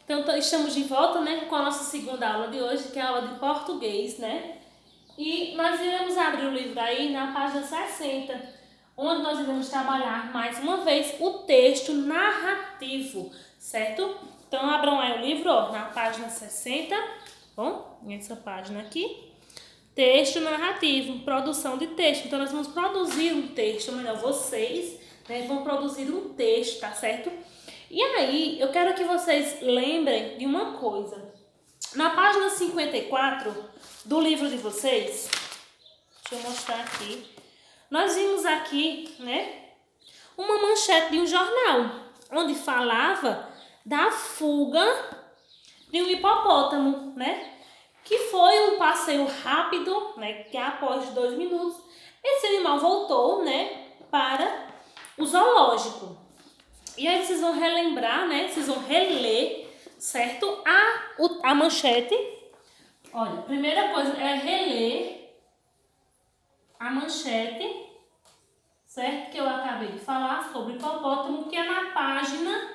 Então, estamos de volta, né, com a nossa segunda aula de hoje, que é a aula de português, né? E nós iremos abrir o livro aí na página 60, onde nós iremos trabalhar mais uma vez o texto narrativo, certo? Então, abram aí o livro, ó, na página 60, bom, nessa página aqui. Texto narrativo, produção de texto. Então, nós vamos produzir um texto, ou melhor, vocês, né, vão produzir um texto, tá certo? E aí, eu quero que vocês lembrem de uma coisa. Na página 54 do livro de vocês, deixa eu mostrar aqui, nós vimos aqui, né, uma manchete de um jornal, onde falava da fuga de um hipopótamo, né? Que foi um passeio rápido, né? Que após 2 minutos, esse animal voltou, né? Para o zoológico. E aí vocês vão relembrar, né? Vocês vão reler, certo? A manchete. Olha, a primeira coisa é reler a manchete, certo? Que eu acabei de falar sobre o hipopótamo, que é na página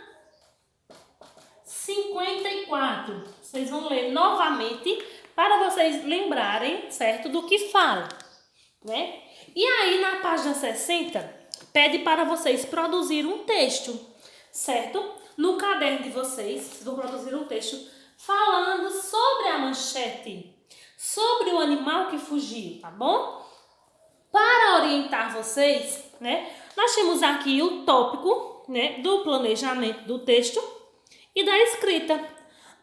54. Vocês vão ler novamente para vocês lembrarem, certo? Do que fala, né? E aí, na página 60, pede para vocês produzir um texto, certo? No caderno de vocês vão produzir um texto falando sobre a manchete, sobre o animal que fugiu, tá bom? Para orientar vocês, né? Nós temos aqui o tópico, né, do planejamento do texto e da escrita.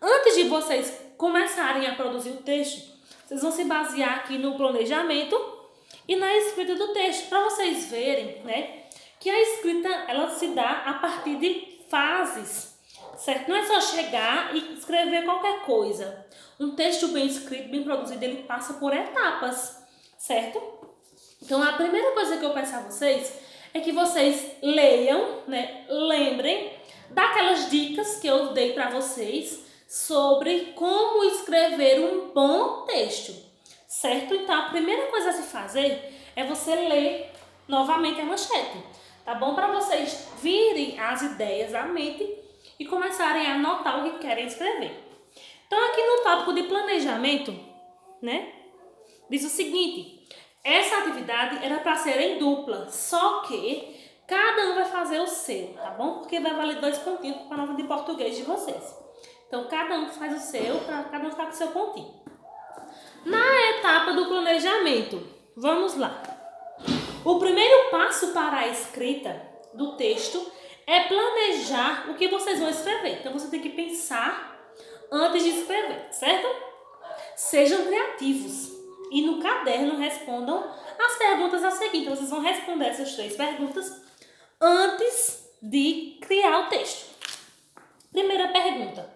Antes de vocês começarem a produzir o texto, vocês vão se basear aqui no planejamento e na escrita do texto, para vocês verem, né, que a escrita ela se dá a partir de fases, certo? Não é só chegar e escrever qualquer coisa. Um texto bem escrito, bem produzido, ele passa por etapas, certo? Então, a primeira coisa que eu peço a vocês é que vocês leiam, né, lembrem daquelas dicas que eu dei para vocês sobre como escrever um bom texto, certo? Então, a primeira coisa a se fazer é você ler novamente a manchete, tá bom? Para vocês virem as ideias à mente e começarem a anotar o que querem escrever. Então, aqui no tópico de planejamento, né, diz o seguinte: essa atividade era para ser em dupla, só que cada um vai fazer o seu, tá bom? Porque vai valer 2 pontinhos para a nota de português de vocês. Então, cada um faz o seu, para cada um ficar com o seu pontinho. Na etapa do planejamento, vamos lá. O primeiro passo para a escrita do texto é planejar o que vocês vão escrever. Então, você tem que pensar antes de escrever, certo? Sejam criativos e no caderno respondam as perguntas a seguir. Então, vocês vão responder essas 3 perguntas antes de criar o texto. Primeira pergunta: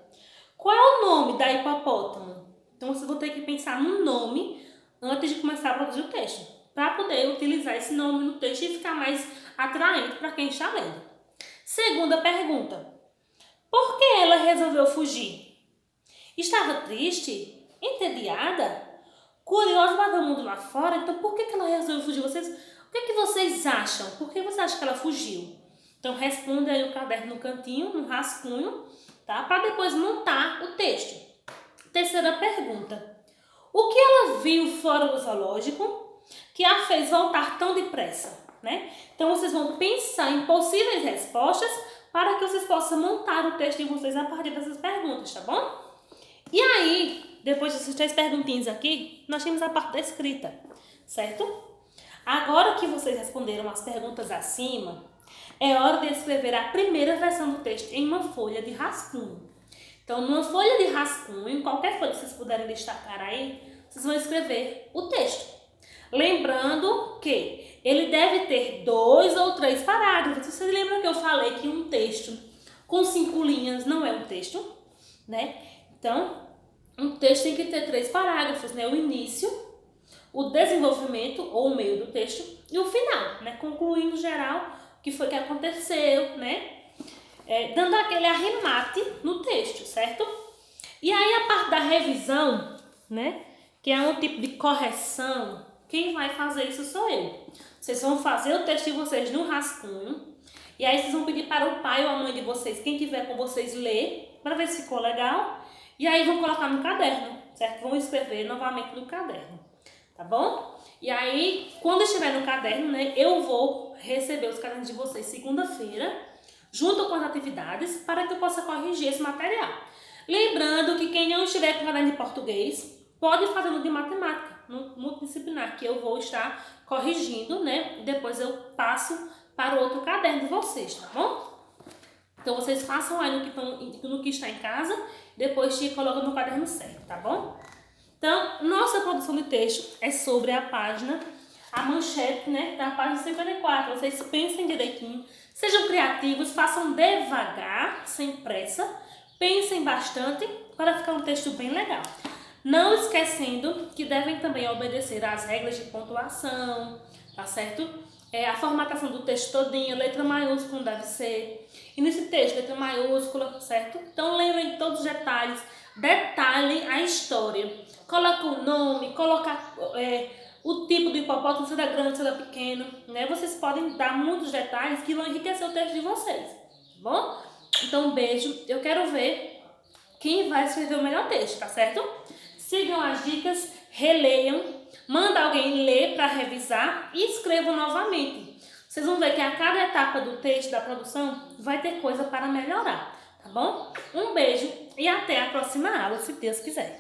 qual é o nome da hipopótamo? Então, vocês vão ter que pensar no nome antes de começar a produzir o texto, para poder utilizar esse nome no texto e ficar mais atraente para quem está lendo. Segunda pergunta: por que ela resolveu fugir? Estava triste? Entediada? Curiosa para ver o mundo lá fora? Então, por que ela resolveu fugir? O que vocês acham? Por que você acha que ela fugiu? Então, responda aí o caderno no cantinho, no rascunho, tá? Para depois montar o texto. Terceira pergunta: o que ela viu fora do zoológico que a fez voltar tão depressa, né? Então, vocês vão pensar em possíveis respostas para que vocês possam montar o texto de vocês a partir dessas perguntas, tá bom? E aí, depois dessas 3 perguntinhas aqui, nós temos a parte da escrita, certo? Agora que vocês responderam as perguntas acima, é hora de escrever a primeira versão do texto em uma folha de rascunho. Então, numa folha de rascunho, qualquer folha que vocês puderem destacar aí, vocês vão escrever o texto. Lembrando que ele deve ter 2 ou 3 parágrafos. Vocês lembram que eu falei que um texto com 5 linhas não é um texto, né? Então, um texto tem que ter 3 parágrafos, né? O início, o desenvolvimento ou o meio do texto e o final, né? Concluindo geral o que foi que aconteceu, né? Dando aquele arremate no texto, certo? E aí a parte da revisão, né? Que é um tipo de correção, quem vai fazer isso sou eu. Vocês vão fazer o texto de vocês no rascunho e aí vocês vão pedir para o pai ou a mãe de vocês, quem tiver com vocês, ler para ver se ficou legal. E aí vão colocar no caderno, certo? Vão escrever novamente no caderno, tá bom? E aí, quando estiver no caderno, né, eu vou receber os cadernos de vocês segunda-feira, junto com as atividades, para que eu possa corrigir esse material. Lembrando que quem não estiver com caderno de português, pode fazer no de matemática, no multidisciplinar, que eu vou estar corrigindo, né? Depois eu passo para o outro caderno de vocês, tá bom? Então, vocês façam aí no que está em casa, depois te colocam no caderno certo, tá bom? Então, nossa produção de texto é sobre a página, a manchete, né, da página 54. Vocês pensem direitinho, sejam criativos, façam devagar, sem pressa, pensem bastante para ficar um texto bem legal. Não esquecendo que devem também obedecer às regras de pontuação, tá certo? A formatação do texto todinho, letra maiúscula não deve ser. E nesse texto, letra maiúscula, certo? Então lembrem de todos os detalhes, detalhem a história. Coloca o nome, coloca o tipo do hipopótamo, se é grande, se é pequeno, né? Vocês podem dar muitos detalhes que vão enriquecer o texto de vocês, tá bom? Então um beijo, eu quero ver quem vai escrever o melhor texto, tá certo? Sigam as dicas, releiam, manda alguém ler para revisar e escrevam novamente. Vocês vão ver que a cada etapa do texto, da produção, vai ter coisa para melhorar, tá bom? Um beijo e até a próxima aula, se Deus quiser.